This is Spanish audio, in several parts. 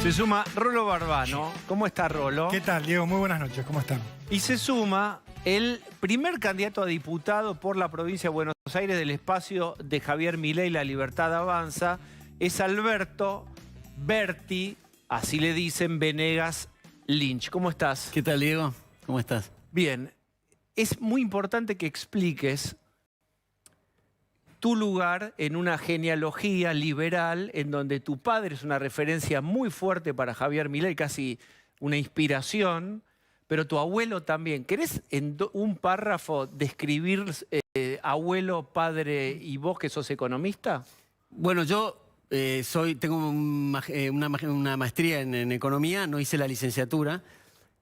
Se suma Rolo Barbano. ¿Cómo está, Rolo? ¿Qué tal, Diego? Muy buenas noches. ¿Cómo están? Y se suma el primer candidato a diputado por la provincia de Buenos Aires del espacio de Javier Milei, La Libertad Avanza. Es Alberto Berti, así le dicen, Venegas Lynch. ¿Cómo estás? ¿Qué tal, Diego? ¿Cómo estás? Bien. Es muy importante que expliques tu lugar en una genealogía liberal en donde tu padre es una referencia muy fuerte para Javier Milei, casi una inspiración, pero tu abuelo también. ¿Querés en un párrafo describir abuelo, padre y vos que sos economista? Bueno, yo tengo una maestría en economía, no hice la licenciatura.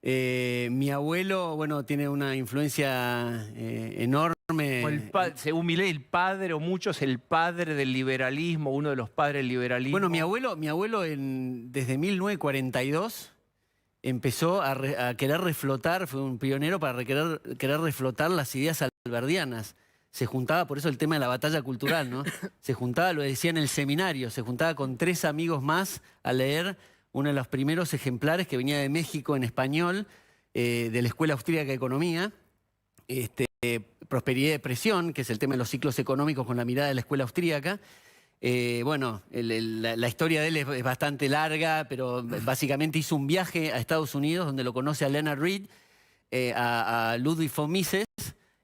Mi abuelo, bueno, tiene una influencia enorme. Según Milei, el padre, o muchos, el padre del liberalismo, uno de los padres del liberalismo. Bueno, mi abuelo desde 1942 empezó a querer reflotar, fue un pionero para querer reflotar las ideas alberdianas. Se juntaba, por eso el tema de la batalla cultural, ¿no? Se juntaba, lo decía en el seminario, se juntaba con 3 amigos más a leer uno de los primeros ejemplares que venía de México en español, de la Escuela Austríaca de Economía, Prosperidad y Depresión, que es el tema de los ciclos económicos con la mirada de la Escuela Austríaca. Bueno, la historia de él es bastante larga, pero básicamente hizo un viaje a Estados Unidos donde lo conoce a Leonard Read, a Ludwig von Mises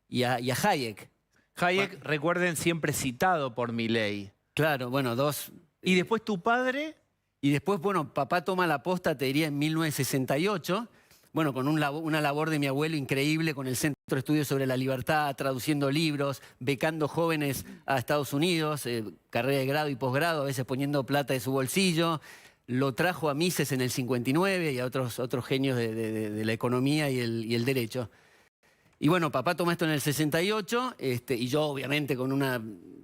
y a Hayek. Hayek, recuerden, siempre citado por Milei. Claro, bueno, dos. ¿Y después tu padre? Y después, bueno, papá toma la posta, te diría, en 1968, bueno, con una labor de mi abuelo increíble, con el Centro de Estudios sobre la Libertad, traduciendo libros, becando jóvenes a Estados Unidos, carrera de grado y posgrado, a veces poniendo plata de su bolsillo. Lo trajo a Mises en el 59 y a otros genios de la economía y el derecho. Y bueno, papá toma esto en el 68, y yo obviamente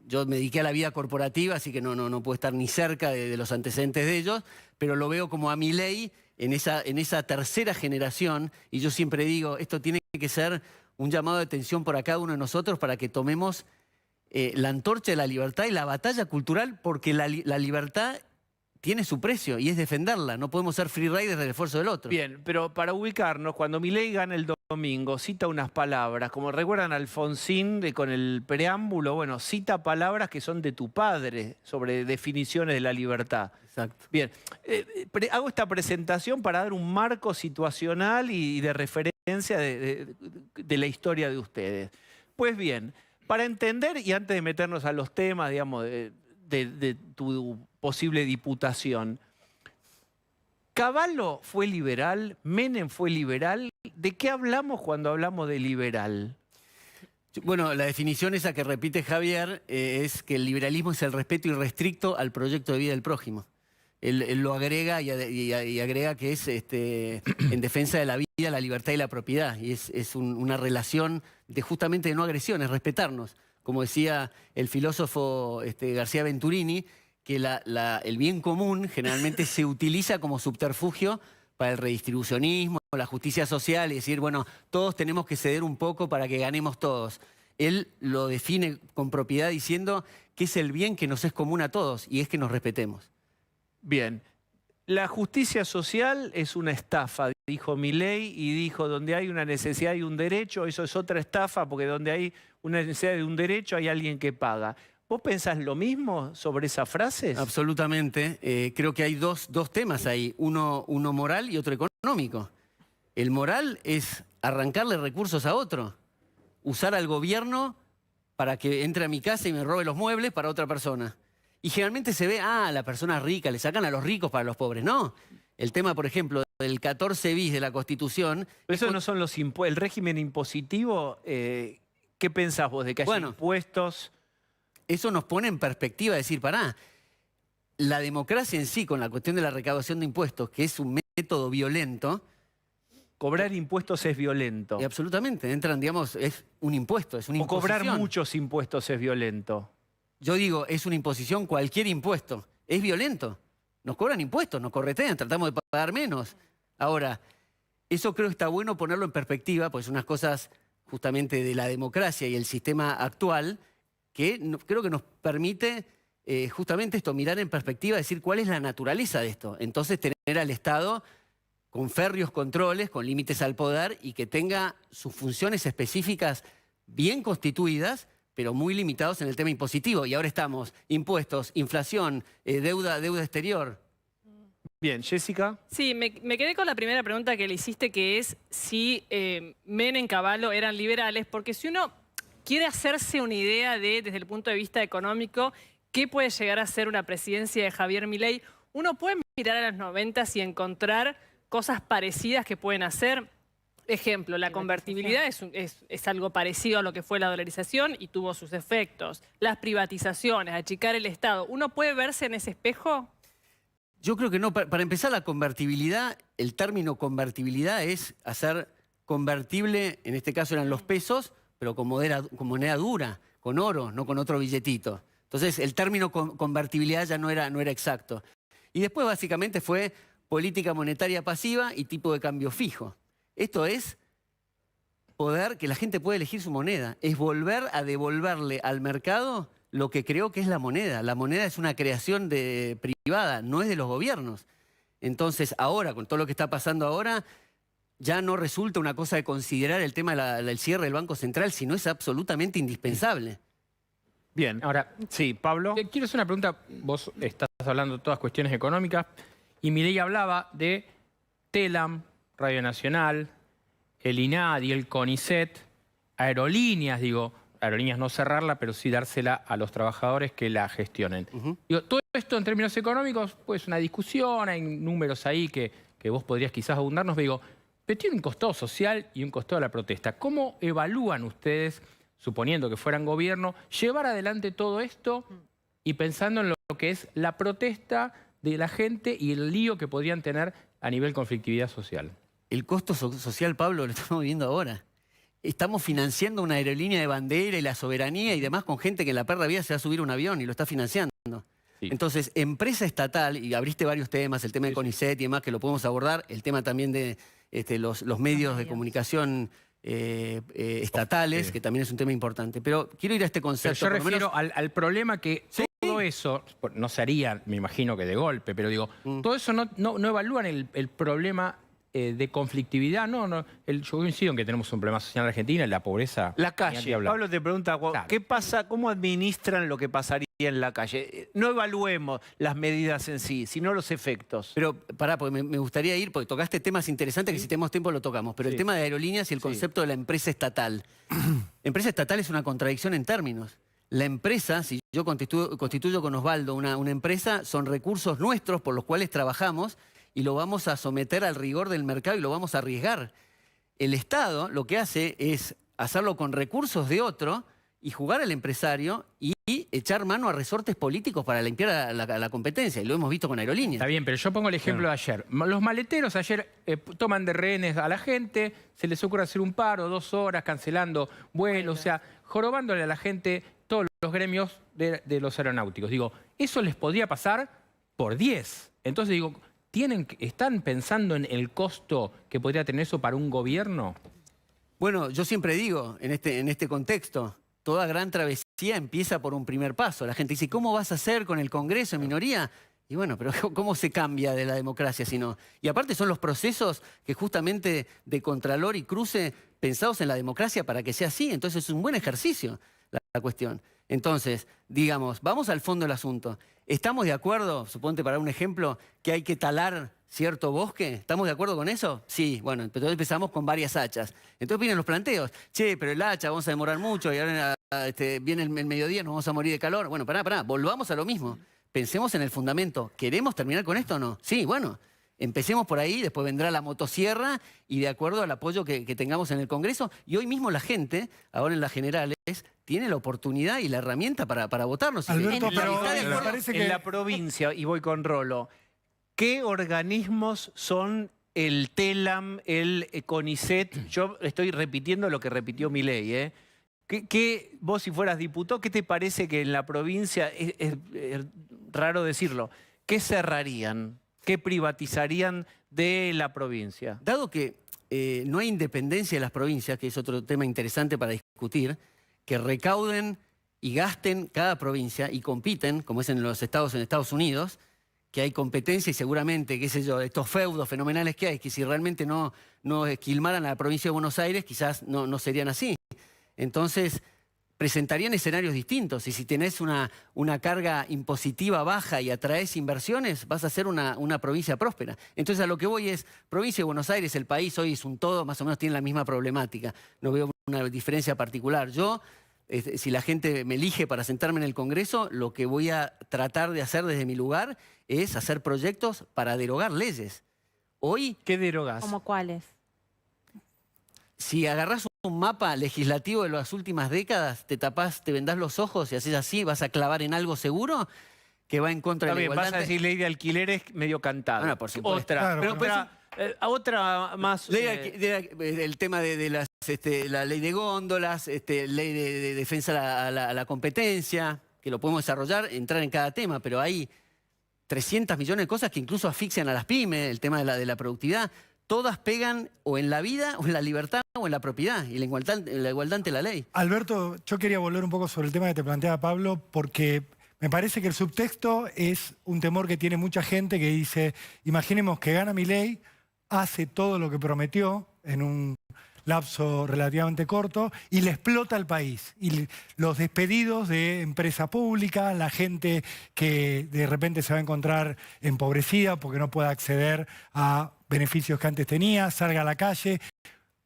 yo me dediqué a la vida corporativa, así que no puedo estar ni cerca de los antecedentes de ellos, pero lo veo como a Milei en esa tercera generación, y yo siempre digo, esto tiene que ser un llamado de atención para cada uno de nosotros para que tomemos la antorcha de la libertad y la batalla cultural, porque la libertad tiene su precio y es defenderla. No podemos ser free riders del esfuerzo del otro. Bien, pero para ubicarnos, cuando Milei gana el domingo, cita unas palabras, como recuerdan a Alfonsín con el preámbulo, bueno, cita palabras que son de tu padre sobre definiciones de la libertad. Exacto. Bien, hago esta presentación para dar un marco situacional y de referencia de la historia de ustedes. Pues bien, para entender, y antes de meternos a los temas, digamos, de tu posible diputación, ¿Cavallo fue liberal? ¿Menem fue liberal? ¿De qué hablamos cuando hablamos de liberal? Bueno, la definición esa que repite Javier es que el liberalismo es el respeto irrestricto al proyecto de vida del prójimo. Él lo agrega y agrega que es en defensa de la vida, la libertad y la propiedad. Y es una relación justamente de no agresión, es respetarnos. Como decía el filósofo García Venturini, que el bien común generalmente se utiliza como subterfugio para el redistribucionismo, la justicia social, y decir, bueno, todos tenemos que ceder un poco para que ganemos todos. Él lo define con propiedad diciendo que es el bien que nos es común a todos, y es que nos respetemos. Bien, la justicia social es una estafa, dijo Milei, y dijo, donde hay una necesidad y un derecho, eso es otra estafa, porque donde hay una necesidad y un derecho hay alguien que paga. ¿Vos pensás lo mismo sobre esas frases? Absolutamente. Creo que hay dos temas ahí, uno moral y otro económico. El moral es arrancarle recursos a otro, usar al gobierno para que entre a mi casa y me robe los muebles para otra persona. Y generalmente se ve, la persona rica, le sacan a los ricos para los pobres. No, el tema, por ejemplo, del 14 bis de la Constitución... Pero eso no son los impuestos, el régimen impositivo. ¿Qué pensás vos de que haya impuestos? Eso nos pone en perspectiva, decir, la democracia en sí, con la cuestión de la recaudación de impuestos, que es un método violento... Cobrar impuestos es violento. Y absolutamente, digamos, es un impuesto, es una imposición. O cobrar muchos impuestos es violento. Yo digo, es una imposición, cualquier impuesto. Es violento. Nos cobran impuestos, nos corretean, tratamos de pagar menos. Ahora, eso creo que está bueno ponerlo en perspectiva, pues unas cosas justamente de la democracia y el sistema actual que creo que nos permite justamente esto, mirar en perspectiva, decir cuál es la naturaleza de esto. Entonces tener al Estado con férreos controles, con límites al poder y que tenga sus funciones específicas bien constituidas, pero muy limitados en el tema impositivo. Y ahora estamos, impuestos, inflación, deuda exterior. Bien, Jessica. Sí, me quedé con la primera pregunta que le hiciste, que es si Menem, Cavallo eran liberales, porque si uno quiere hacerse una idea de, desde el punto de vista económico, qué puede llegar a ser una presidencia de Javier Milei, uno puede mirar a los 90 y encontrar cosas parecidas que pueden hacer. Ejemplo, la convertibilidad es algo parecido a lo que fue la dolarización y tuvo sus efectos. Las privatizaciones, achicar el Estado. ¿Uno puede verse en ese espejo? Yo creo que no. Para empezar, la convertibilidad, el término convertibilidad es hacer convertible, en este caso eran los pesos, pero con moneda dura, con oro, no con otro billetito. Entonces, el término convertibilidad ya no era exacto. Y después, básicamente, fue política monetaria pasiva y tipo de cambio fijo. Esto es poder que la gente pueda elegir su moneda. Es volver a devolverle al mercado lo que creo que es la moneda. La moneda es una creación privada, no es de los gobiernos. Entonces, ahora, con todo lo que está pasando ahora, ya no resulta una cosa de considerar el tema del cierre del Banco Central, sino es absolutamente indispensable. Bien. Ahora, Sí, Pablo. quiero hacer una pregunta. Vos estás hablando de todas cuestiones económicas y Milei hablaba de Telam, Radio Nacional, el INADI, el CONICET, aerolíneas, aerolíneas no cerrarla, pero sí dársela a los trabajadores que la gestionen. Todo esto en términos económicos, pues una discusión, hay números ahí que vos podrías quizás abundarnos, pero tiene un costado social y un costado de la protesta. ¿Cómo evalúan ustedes, suponiendo que fueran gobierno, llevar adelante todo esto y pensando en lo que es la protesta de la gente y el lío que podrían tener a nivel conflictividad social? El costo social, Pablo, lo estamos viendo ahora. Estamos financiando una aerolínea de bandera y la soberanía y demás con gente que en la perra vida se va a subir a un avión y lo está financiando. Sí. Entonces, empresa estatal, y abriste varios temas, el tema de CONICET y demás, que lo podemos abordar, el tema también de los medios de comunicación estatales, que también es un tema importante. Pero quiero ir a este concepto. Pero yo refiero al problema que todo eso, no se haría, me imagino que de golpe, pero digo, todo eso no evalúan el problema de conflictividad. Yo coincido en que tenemos un problema social en Argentina, la pobreza. La calle. Pablo te pregunta, Claro. ¿qué pasa? ¿Cómo administran lo que pasaría en la calle? No evaluemos las medidas en sí, sino los efectos. Pero pará, porque me gustaría ir, porque tocaste temas interesantes que si tenemos tiempo lo tocamos, pero el tema de aerolíneas y el concepto de la empresa estatal. Empresa estatal es una contradicción en términos. La empresa, si yo constituyo con Osvaldo una empresa, son recursos nuestros por los cuales trabajamos y lo vamos a someter al rigor del mercado y lo vamos a arriesgar. El Estado lo que hace es hacerlo con recursos de otro y jugar al empresario y echar mano a resortes políticos para limpiar la competencia. Y lo hemos visto con aerolíneas. Está bien, pero yo pongo el ejemplo de ayer. Los maleteros ayer toman de rehenes a la gente, se les ocurre hacer un paro, 2 horas, cancelando vuelos, o sea, jorobándole a la gente todos los gremios de los aeronáuticos. Digo, eso les podría pasar por 10. Entonces digo, ¿están pensando en el costo que podría tener eso para un gobierno? Bueno, yo siempre digo, en este contexto, toda gran travesía empieza por un primer paso. La gente dice, ¿cómo vas a hacer con el Congreso en minoría? Y bueno, pero ¿cómo se cambia de la democracia si no? Y aparte son los procesos que justamente de contralor y cruce pensados en la democracia para que sea así. Entonces es un buen ejercicio la cuestión. Entonces, digamos, vamos al fondo del asunto. ¿Estamos de acuerdo, suponte para un ejemplo, que hay que talar cierto bosque? ¿Estamos de acuerdo con eso? Sí, bueno, entonces empezamos con varias hachas. Entonces vienen los planteos. Che, pero el hacha vamos a demorar mucho y ahora viene el mediodía, nos vamos a morir de calor. Bueno, pará, volvamos a lo mismo. Pensemos en el fundamento. ¿Queremos terminar con esto o no? Sí, bueno, empecemos por ahí, después vendrá la motosierra y de acuerdo al apoyo que tengamos en el Congreso. Y hoy mismo la gente, ahora en las generales, tiene la oportunidad y la herramienta para votarnos. Alberto, pero me parece que en la provincia, y voy con Rolo, ¿qué organismos son el TELAM, el CONICET? Yo estoy repitiendo lo que repitió Milei, ¿eh? Vos si fueras diputado, ¿qué te parece que en la provincia, es raro decirlo, qué cerrarían, qué privatizarían de la provincia? Dado que no hay independencia de las provincias, que es otro tema interesante para discutir, que recauden y gasten cada provincia y compiten, como es en Estados Unidos, que hay competencia y seguramente, qué sé yo, estos feudos fenomenales que hay, que si realmente no esquilmaran a la provincia de Buenos Aires, quizás no serían así. Entonces, presentarían escenarios distintos. Y si tenés una carga impositiva baja y atraes inversiones, vas a ser una provincia próspera. Entonces, a lo que voy es, provincia de Buenos Aires, el país hoy es un todo, más o menos tiene la misma problemática. No veo una diferencia particular. Yo, si la gente me elige para sentarme en el Congreso, lo que voy a tratar de hacer desde mi lugar es hacer proyectos para derogar leyes. Hoy, ¿Qué derogás? ¿Cómo cuáles? si agarrás un mapa legislativo de las últimas décadas, te tapás, te vendás los ojos y haces así, vas a clavar en algo seguro que va en contra de la igualdad. Vas a decir ley de alquileres medio cantada. Bueno, por supuesto. Otra, Claro, pero pero- otra más... El tema de la ley de góndolas, ley de defensa a la competencia, que lo podemos desarrollar, entrar en cada tema, pero hay 300 millones de cosas que incluso asfixian a las pymes, el tema de la productividad. Todas pegan o en la vida, o en la libertad, o en la propiedad, y la igualdad ante la ley. Alberto, yo quería volver un poco sobre el tema que te planteaba Pablo, porque me parece que el subtexto es un temor que tiene mucha gente que dice, imaginemos que gana Milei, hace todo lo que prometió en un lapso relativamente corto y le explota al país. Y los despedidos de empresa pública, la gente que de repente se va a encontrar empobrecida porque no puede acceder a beneficios que antes tenía, salga a la calle.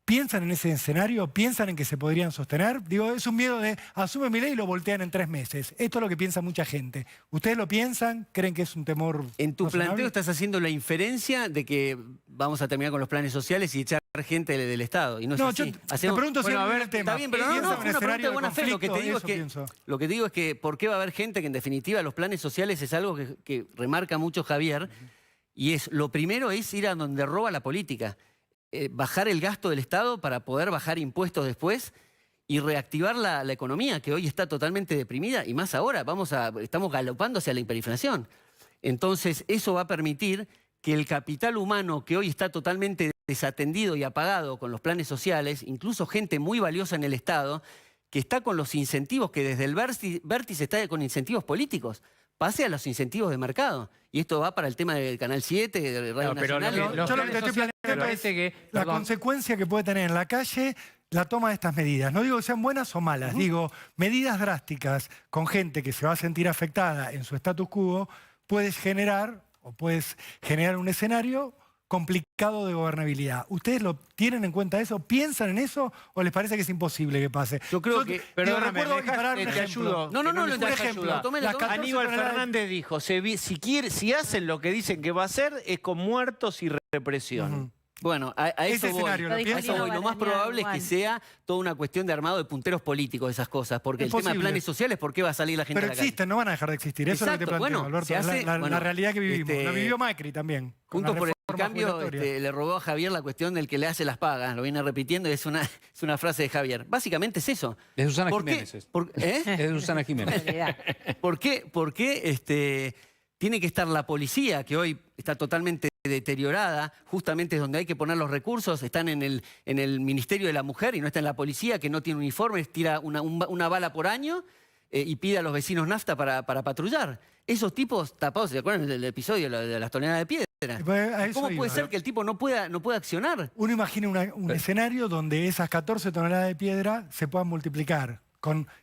¿Piensan en ese escenario? ¿Piensan en que se podrían sostener? Digo, es un miedo de asume Milei y lo voltean en 3 meses. Esto es lo que piensa mucha gente. ¿Ustedes lo piensan? ¿Creen que es un temor En tu razonable? planteo estás haciendo la inferencia de que vamos a terminar con los planes sociales y echar gente del Estado. Y no es No, así. yo te pregunto si Bueno, a ver, el tema. está bien, pero no, ¿Piensan no, en fue una escenario pregunta de buena fe. Lo que te digo es Eso que, pienso. lo que digo es que, ¿por qué va a haber gente que en definitiva los planes sociales es algo que remarca mucho Javier? Y es, lo primero es ir a donde roba la política. Bajar el gasto del Estado para poder bajar impuestos después y reactivar la economía, que hoy está totalmente deprimida, y más ahora, estamos galopando hacia la hiperinflación. Entonces, eso va a permitir que el capital humano que hoy está totalmente desatendido y apagado con los planes sociales, incluso gente muy valiosa en el Estado, que está con los incentivos, que desde el vértice está con incentivos políticos, pase a los incentivos de mercado. Y esto va para el tema del Canal 7, de Radio No, pero Nacional. los yo lo que planes te estoy sociales me planteando parece que... La perdón, consecuencia que puede tener en la calle la toma de estas medidas. No digo que sean buenas o malas, digo, medidas drásticas con gente que se va a sentir afectada en su status quo, puedes generar un escenario complicado de gobernabilidad. ¿Ustedes lo tienen en cuenta eso? ¿Piensan en eso o les parece que es imposible que pase? Yo creo que... Perdóname, recuerdo ¿me dejas? disparar un te ejemplo. ayudo. No, no, no, Que lo necesitas ejemplo. ayuda. Tómelo, Las tómelo. 14 Aníbal toneladas- Fernández dijo, si hacen lo que dicen que va a hacer, es con muertos y represión. Ujú. Bueno, a Ese eso voy. escenario, ¿lo A piensan? eso voy. Lo más probable es que sea toda una cuestión de armado de punteros políticos, esas cosas. Porque Es el tema de posible. planes sociales, ¿por qué va a salir la gente Pero a la calle? existen, no van a dejar de existir. Eso es lo que te Exacto, planteo, bueno, Alberto. se hace- la bueno, realidad que vivimos. este, La vivió Macri también. con Juntos la por el reforma Cambio jubilatoria. le robó a Javier la cuestión del que le hace las pagas. Lo viene repitiendo y es una frase de Javier. Básicamente es eso. De Susana ¿Por qué? Jiménez. ¿Eh? Es de Susana Jiménez. ¿Por qué tiene que estar la policía, que hoy está totalmente deteriorada, justamente es donde hay que poner los recursos, están en el Ministerio de la Mujer y no está en la policía, que no tiene uniformes, tira una bala por año y pide a los vecinos nafta para patrullar? Esos tipos tapados, ¿se acuerdan del episodio de las toneladas de piedra? A eso ¿Cómo iba. puede ser que el tipo no pueda accionar? Uno imagina un escenario donde esas 14 toneladas de piedra se puedan multiplicar.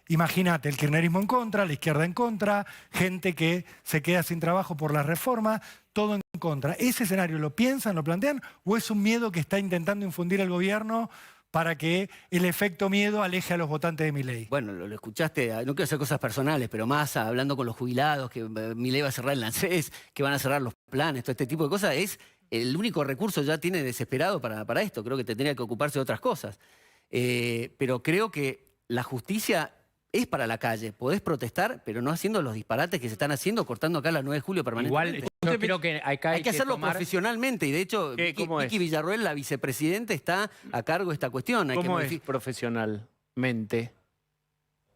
Imagínate, el kirchnerismo en contra, la izquierda en contra, gente que se queda sin trabajo por la reforma, todo en contra. ¿Ese escenario lo piensan, lo plantean? ¿O es un miedo que está intentando infundir el gobierno para que el efecto miedo aleje a los votantes de Milei? Bueno, lo escuchaste, no quiero hacer cosas personales, pero Massa hablando con los jubilados, que Milei va a cerrar el ANSES, que van a cerrar los planes, todo este tipo de cosas, es el único recurso ya tiene desesperado para esto. Creo que tendría que ocuparse de otras cosas. Pero creo que la justicia es para la calle. Podés protestar, pero no haciendo los disparates que se están haciendo, cortando acá la 9 de julio permanentemente. Igual, yo creo que acá hay que hacerlo tomar... profesionalmente. Y de hecho, ¿Cómo es? Vicky Villarroel, la vicepresidenta, está a cargo de esta cuestión. Hay que ¿Cómo es profesionalmente?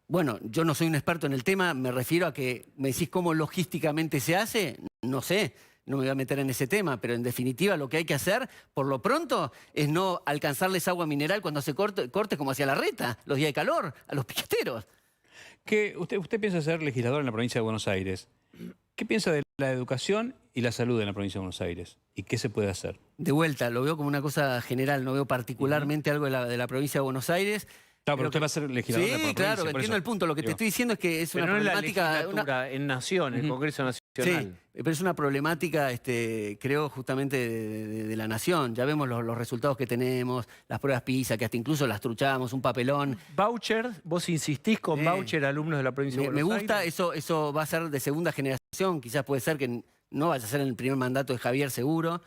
Bueno, yo no soy un experto en el tema, me refiero a que me decís cómo logísticamente se hace, no sé, no me voy a meter en ese tema, pero en definitiva lo que hay que hacer, por lo pronto, es no alcanzarles agua mineral cuando se corte como hacia la reta, los días de calor, a los piqueteros. Usted piensa ser legislador en la provincia de Buenos Aires. ¿Qué piensa de la educación y la salud en la provincia de Buenos Aires? ¿Y qué se puede hacer? De vuelta, lo veo como una cosa general, no veo particularmente algo de la provincia de Buenos Aires. Claro, pero usted va a ser legislador de la Sí, provincia. claro, por entiendo eso. el punto. Lo que te Digo, estoy diciendo es que es Pero una no en la problemática... legislatura, en Nación, en el Congreso Nacional. Sí, pero es una problemática, creo, justamente de la nación. Ya vemos los resultados que tenemos, las pruebas PISA, que hasta incluso las truchamos, un papelón. Voucher, vos insistís con voucher alumnos de la provincia de Me Buenos gusta, Aires. eso va a ser de segunda generación, quizás puede ser que no vaya a ser en el primer mandato de Javier, seguro.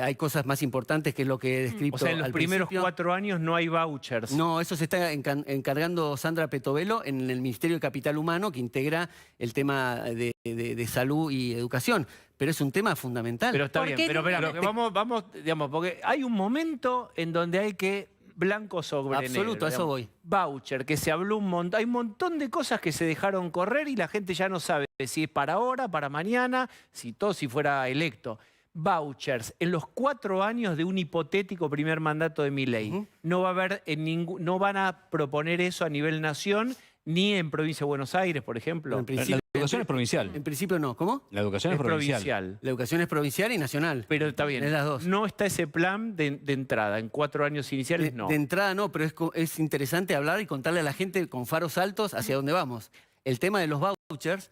Hay cosas más importantes que es lo que he descrito O sea, en los al primeros principio. 4 años no hay vouchers. No, eso se está encargando Sandra Petovelo en el Ministerio de Capital Humano, que integra el tema de salud y educación. Pero es un tema fundamental. Pero está ¿Por bien, qué pero no? espera, porque vamos, digamos, porque hay un momento en donde hay que blanco sobre negro. Absoluto, a eso digamos. voy. Voucher, que se habló un montón. Hay un montón de cosas que se dejaron correr y la gente ya no sabe si es para ahora, para mañana, si fuera electo. Vouchers, en los 4 años de un hipotético primer mandato de Milei, no va a haber no van a proponer eso a nivel nación, ni en provincia de Buenos Aires, por ejemplo. En La educación es provincial. En principio no. ¿Cómo? La educación Es es provincial. provincial. La educación es provincial y nacional. Pero está bien. Es las dos. No está ese plan de entrada. En 4 años iniciales, no. De entrada no, pero es interesante hablar y contarle a la gente con faros altos hacia dónde vamos. El tema de los vouchers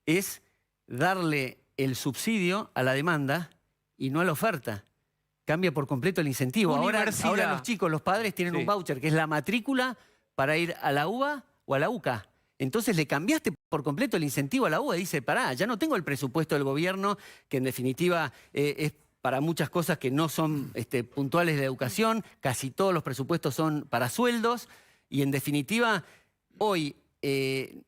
es darle el subsidio a la demanda y no a la oferta. Cambia por completo el incentivo. Ahora los chicos, los padres tienen un voucher que es la matrícula para ir a la UBA o a la UCA. Entonces le cambiaste por completo el incentivo a la UBA. Dice, pará, ya no tengo el presupuesto del gobierno, que en definitiva es para muchas cosas que no son puntuales de educación. Casi todos los presupuestos son para sueldos. Y en definitiva, hoy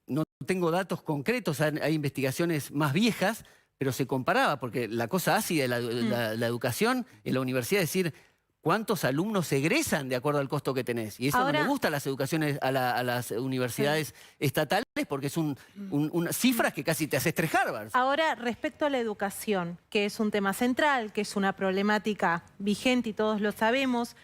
no tengo datos concretos, hay investigaciones más viejas, pero se comparaba, porque la cosa ácida de la educación en la universidad es decir, ¿cuántos alumnos egresan de acuerdo al costo que tenés? Y eso Ahora, no le gusta a las educaciones, a las universidades estatales, porque es unas cifras que casi te haces 3 Harvard. Ahora, respecto a la educación, que es un tema central, que es una problemática vigente y todos lo sabemos,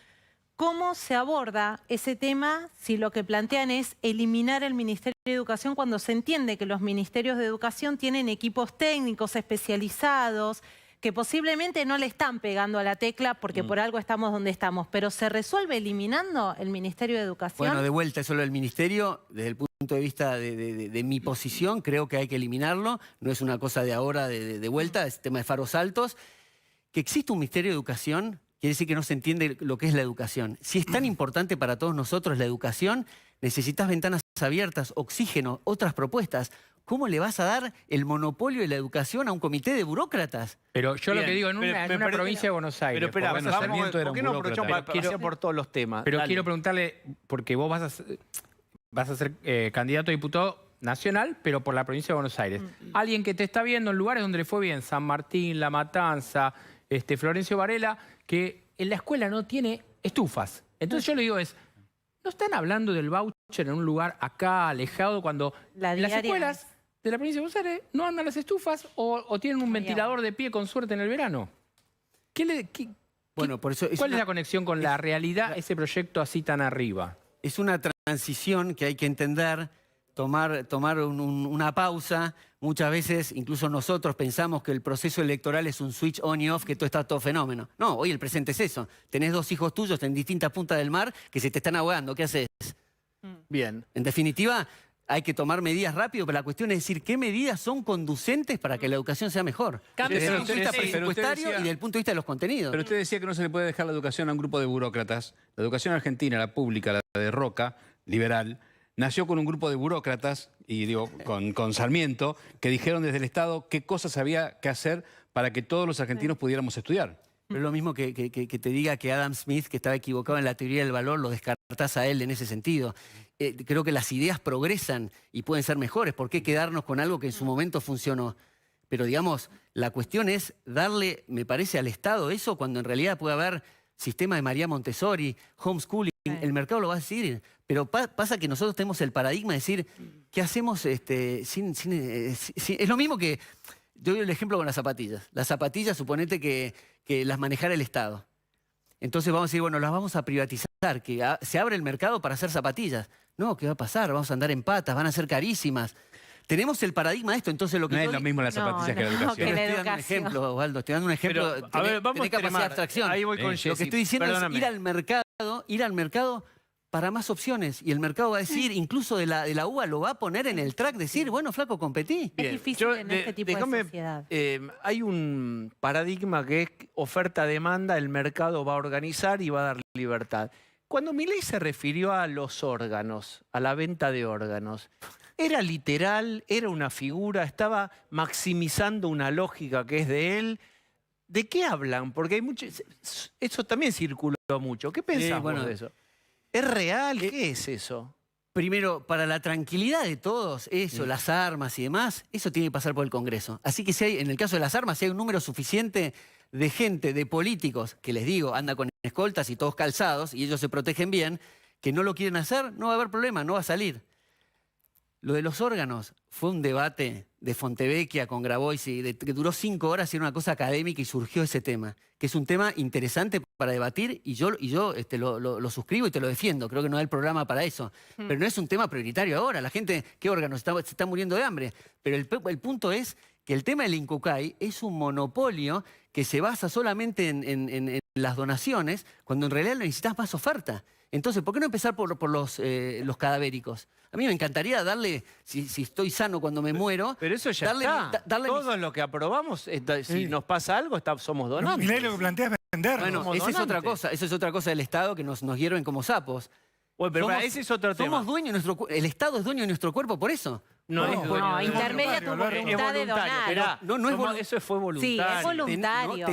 ¿cómo se aborda ese tema si lo que plantean es eliminar el Ministerio de Educación cuando se entiende que los ministerios de educación tienen equipos técnicos especializados que posiblemente no le están pegando a la tecla porque por algo estamos donde estamos, pero ¿se resuelve eliminando el Ministerio de Educación? Bueno, de vuelta, eso lo del ministerio, desde el punto de vista de mi posición, creo que hay que eliminarlo. No es una cosa de ahora, de vuelta, es tema de faros altos. Que existe un Ministerio de Educación quiere decir que no se entiende lo que es la educación. Si es tan importante para todos nosotros la educación, necesitas ventanas abiertas, oxígeno, otras propuestas. ¿Cómo le vas a dar el monopolio de la educación a un comité de burócratas? Pero yo lo que digo, en una parece- provincia de Buenos Aires. Pero espera, por- bueno, Sarmiento era ¿por un qué no burócrata? aprovechamos para Quiero- pasear por todos los temas? Pero Dale. quiero preguntarle, porque vos vas a ser candidato a diputado nacional, pero por la provincia de Buenos Aires. Alguien que te está viendo en lugares donde le fue bien, San Martín, La Matanza, Florencio Varela, que en la escuela no tiene estufas. Entonces yo le digo ¿no están hablando del voucher en un lugar acá, alejado, cuando La en las diaria escuelas de la provincia de Buenos Aires no andan las estufas o tienen un ventilador de pie con suerte en el verano? Bueno, por eso ¿Cuál es la conexión con la realidad, ese proyecto así tan arriba? es una transición que hay que entender, tomar una pausa. Muchas veces, incluso nosotros pensamos que el proceso electoral es un switch on y off, que todo está todo fenómeno. No, hoy el presente es eso. Tenés 2 hijos tuyos en distintas puntas del mar que se te están ahogando. ¿Qué haces? Bien. En definitiva, hay que tomar medidas rápido, pero la cuestión es decir qué medidas son conducentes para que la educación sea mejor. Cambio Desde el de punto de vista sistema. presupuestario Pero usted decía- y desde el punto de vista de los contenidos. Pero usted decía que no se le puede dejar la educación a un grupo de burócratas. La educación argentina, la pública, la de Roca, liberal, nació con un grupo de burócratas, y digo, con Sarmiento, que dijeron desde el Estado qué cosas había que hacer para que todos los argentinos pudiéramos estudiar. Pero es lo mismo que te diga que Adam Smith, que estaba equivocado en la teoría del valor, lo descartás a él en ese sentido. Creo que las ideas progresan y pueden ser mejores. ¿Por qué quedarnos con algo que en su momento funcionó? Pero digamos, la cuestión es darle, me parece, al Estado eso cuando en realidad puede haber sistema de María Montessori, homeschooling, el mercado lo va a decidir. Pero pasa que nosotros tenemos el paradigma de decir, ¿qué hacemos es lo mismo que... Yo doy el ejemplo con las zapatillas. Las zapatillas, suponete que las manejara el Estado. Entonces vamos a decir, bueno, las vamos a privatizar, que se abre el mercado para hacer zapatillas. No, ¿qué va a pasar? Vamos a andar en patas, van a ser carísimas. Tenemos el paradigma de esto, entonces lo que No es yo lo mismo las No, zapatillas que la no, educación. que la estoy dando un educación. ejemplo, Osvaldo, estoy dando un ejemplo. Pero, a ver, vamos tenés a capacidad de extremar. abstracción. Ahí voy con Lo Jessy. que estoy diciendo Perdóname. es ir al mercado para más opciones. Y el mercado va a decir, incluso de la UBA lo va a poner en el track, decir, bueno, flaco, competí. Es difícil en este tipo de sociedad. Hay un paradigma que es oferta-demanda, el mercado va a organizar y va a dar libertad. Cuando Milei se refirió a los órganos, a la venta de órganos, ¿era literal? ¿Era una figura? ¿Estaba maximizando una lógica que es de él? ¿De qué hablan? Porque hay mucho, eso también circuló mucho. ¿Qué pensás vos de eso? ¿Es real? ¿Qué es eso? Primero, para la tranquilidad de todos, eso, las armas y demás, eso tiene que pasar por el Congreso. Así que si hay, en el caso de las armas, si hay un número suficiente de gente, de políticos, que les digo, anda con escoltas y todos calzados, y ellos se protegen bien, que no lo quieren hacer, no va a haber problema, no va a salir. Lo de los órganos fue un debate de Fontevecchia con Grabois que duró 5 horas y era una cosa académica y surgió ese tema, que es un tema interesante para debatir y yo lo suscribo y te lo defiendo. Creo que no hay el programa para eso. Pero no es un tema prioritario ahora. La gente, ¿qué órganos? Se está muriendo de hambre. Pero el punto es que el tema del Incucay es un monopolio que se basa solamente en las donaciones, cuando en realidad necesitas más oferta. Entonces, ¿por qué no empezar por los cadavéricos? A mí me encantaría darle, si estoy sano cuando me muero... Pero eso ya está. Todo lo que aprobamos, si nos pasa algo, somos donantes. Milei lo que plantea es venderlo. Bueno, esa es otra cosa. Esa es otra cosa del Estado que nos hierven como sapos. Bueno, pero ese es otro tema. Somos dueños, el Estado es dueño de nuestro cuerpo por eso. No, es dueño. No, es intermedia tu voluntario, voluntad de donar. Esperá, No es eso fue voluntario. Sí, es voluntario.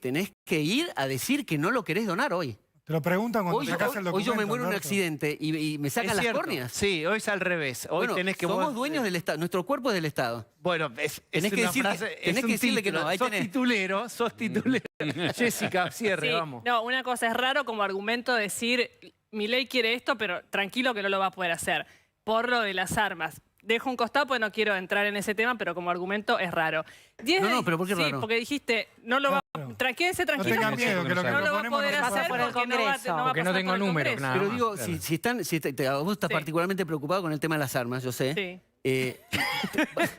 Tenés que ir a decir que no lo querés donar hoy. Te lo preguntan cuando sacas el documento. Hoy yo me muero en un Alberto. accidente y me sacan Es las cierto. córneas. Sí, hoy es al revés. Hoy Bueno, tenés que somos dueños del Estado. Nuestro cuerpo es del Estado. Bueno, Tenés que decirle que no. Ahí sos tenés. titulero, sos titulero. Jessica, cierre, Sí, vamos. no, una cosa es raro como argumento decir, Milei quiere esto, pero tranquilo que no lo va a poder hacer, por lo de las armas. Dejo un costado porque no quiero entrar en ese tema, pero como argumento es raro. No, pero ¿por qué sí, raro? porque dijiste, no lo va quédense tranquilos, tengan porque miedo, que lo que no lo va a proponemos poder no hacer pasa por el porque no va a Congreso. pasar Porque no tengo por el números, Congreso. nada. Pero más, digo, claro. vos estás Sí. particularmente preocupado con el tema de las armas, yo sé. Sí.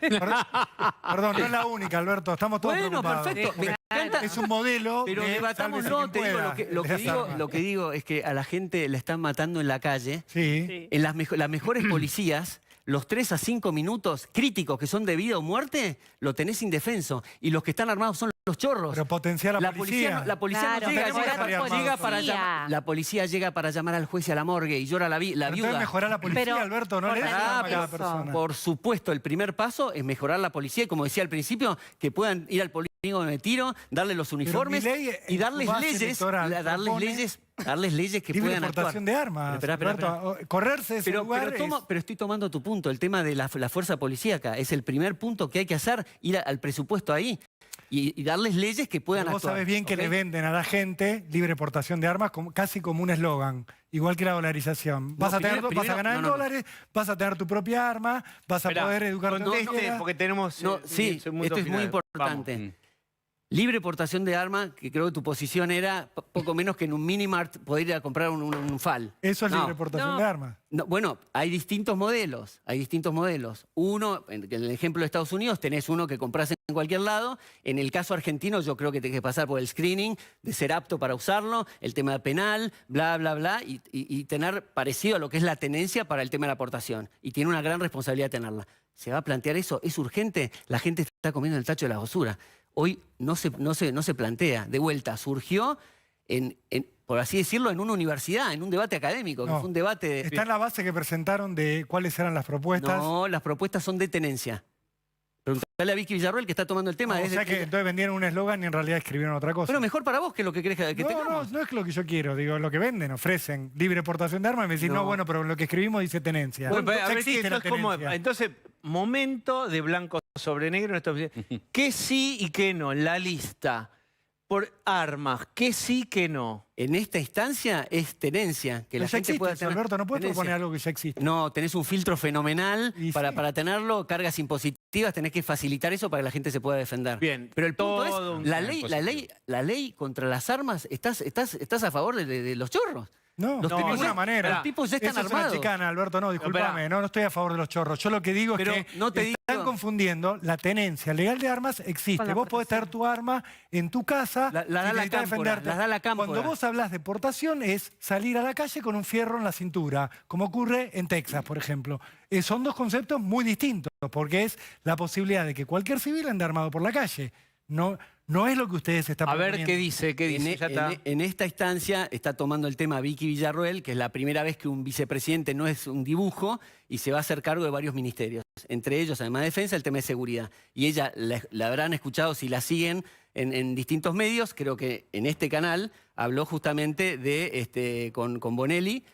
Perdón, no es la única, Alberto. Estamos todos Bueno, preocupados. perfecto. Me encanta. Es un modelo Pero de debatámoslo, sálvese te quien digo, pueda, lo de que las digo, armas. lo que digo es que a la gente le están matando en la calle. Sí. Sí. En las mejores policías, los 3 a 5 minutos críticos que son de vida o muerte, lo tenés indefenso. Y los que están armados son los chorros. Pero potenciar a la policía. La policía Claro, no llega, tenemos que salir armados. la policía llega para llamar al juez y a la morgue y llora la Pero entonces viuda. mejorar la policía, Pero, Alberto, no le des por arma a eso. cada persona. Por supuesto, el primer paso es mejorar la policía y, como decía al principio, que puedan ir al polígono de tiro, darle los uniformes Milei, y en darles su base leyes, electoral, darles leyes que libre puedan actuar. exportación de armas. Espera, Alberto, correrse de ese lugar pero estoy tomando tu punto, el tema de la fuerza policíaca. Es el primer punto que hay que hacer, ir al presupuesto ahí y darles leyes que puedan Vos actuar. sabés bien que ¿ok? le venden a la gente libre exportación de armas casi como un eslogan, igual que la dolarización. Vas a ganar en dólares, vas a tener tu propia arma, vas a Esperá, poder educar conteste, porque tenemos... No, sí, segundo esto es muy final. importante. Vamos. Libre portación de armas, que creo que tu posición era poco menos que en un minimart poder ir a comprar un FAL. Eso es No. libre exportación No. de armas. No, bueno, hay distintos modelos, Uno, en el ejemplo de Estados Unidos, tenés uno que compras en cualquier lado. En el caso argentino, yo creo que tenés que pasar por el screening de ser apto para usarlo, el tema penal, bla, bla, bla, y tener parecido a lo que es la tenencia para el tema de la aportación. Y tiene una gran responsabilidad tenerla. ¿Se va a plantear eso? ¿Es urgente? La gente está comiendo el tacho de la basura. Hoy no se plantea. De vuelta, surgió por así decirlo, en una universidad, en un debate académico, que No. fue un debate... Está en la base que presentaron de cuáles eran las propuestas. No, las propuestas son de tenencia. Preguntale a Vicky Villarroel, que está tomando el tema. No, o sea que entonces vendieron un eslogan y en realidad escribieron otra cosa. Pero mejor para vos que lo que crees que no, tengamos. no es lo que yo quiero, digo, lo que venden, ofrecen libre exportación de armas y me decís, no, No. bueno, pero lo que escribimos dice tenencia. Bueno, Ya a ver, existe la tenencia. entonces, momento de blanco sobre negro en esta oficina. ¿Qué sí y qué no? La lista. por armas, qué sí, qué no. En esta instancia es tenencia, que Pero la ya gente existe pueda eso, tener Alberto, no puedes tenencia. proponer algo que ya existe. No, tenés un filtro fenomenal Y para, sí. para tenerlo, cargas impositivas, tenés que facilitar eso para que la gente se pueda defender. Bien, Pero el punto todo es, un tema la ley contra las armas, ¿estás a favor de los chorros? No, Los de tipos ninguna ya- manera. los tipos ya están Eso es una armados. chicana, Alberto, no, discúlpame, esperá. no estoy a favor de los chorros. Yo lo que digo Pero es que no te están digo- confundiendo la tenencia legal de armas existe. Con la Vos podés tener tu arma en tu casa La da si la necesitas cámpora, defenderte. la da la cámpora. Cuando vos hablas de portación es salir a la calle con un fierro en la cintura, como ocurre en Texas, por ejemplo. Son dos conceptos muy distintos, porque es la posibilidad de que cualquier civil ande armado por la calle. No es lo que ustedes están A ver proponiendo. qué dice, qué dice. Ya está. En esta instancia está tomando el tema Vicky Villarroel, que es la primera vez que un vicepresidente no es un dibujo y se va a hacer cargo de varios ministerios. Entre ellos, además de defensa, el tema de seguridad. Y ella la habrán escuchado si la siguen en distintos medios. Creo que en este canal habló justamente de con Bonelli,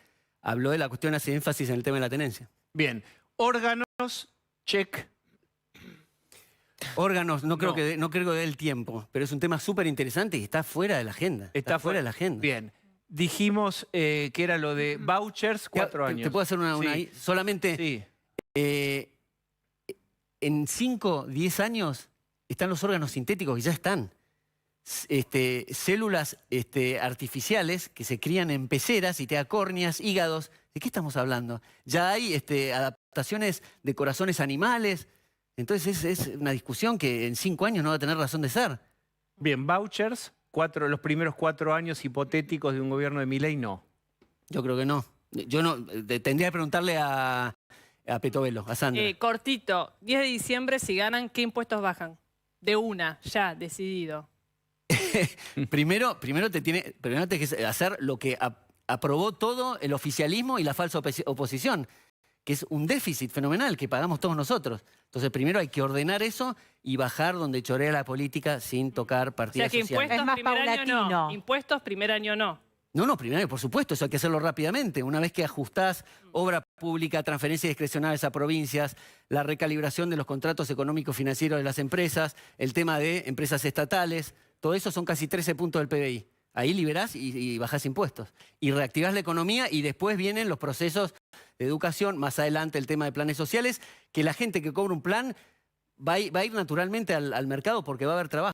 habló de la cuestión, hace énfasis en el tema de la tenencia. Bien, órganos, check. Órganos, no creo que dé el tiempo, pero es un tema súper interesante y está fuera de la agenda. Está fuera de la agenda. Bien, dijimos que era lo de vouchers, 4 años. ¿Te puedo hacer una Sí. ahí? Solamente Sí. en 5, 10 años están los órganos sintéticos que ya están. Células artificiales que se crían en peceras y te da córneas, hígados. ¿De qué estamos hablando? Ya hay adaptaciones de corazones animales. Entonces es una discusión que en 5 años no va a tener razón de ser. Bien, vouchers, los primeros 4 años hipotéticos de un gobierno de Milei, no. Yo creo que no. Yo no tendría que preguntarle a Petovelo, a Sandra. Cortito, 10 de diciembre, si ganan, ¿qué impuestos bajan? De una, ya, decidido. Primero tenés que hacer lo que aprobó todo el oficialismo y la falsa oposición, que es un déficit fenomenal que pagamos todos nosotros. Entonces, primero hay que ordenar eso y bajar donde chorea la política sin tocar O sea partidas que sociales. impuestos Es más primer año no. paulatino. Impuestos primer año no. No, primero, por supuesto, eso hay que hacerlo rápidamente. Una vez que ajustás obra pública, transferencias discrecionales a provincias, la recalibración de los contratos económicos financieros de las empresas, el tema de empresas estatales, todo eso son casi 13 puntos del PBI. Ahí liberás y bajás impuestos. Y reactivás la economía y después vienen los procesos de educación, más adelante el tema de planes sociales, que la gente que cobra un plan va a ir naturalmente al mercado porque va a haber trabajo.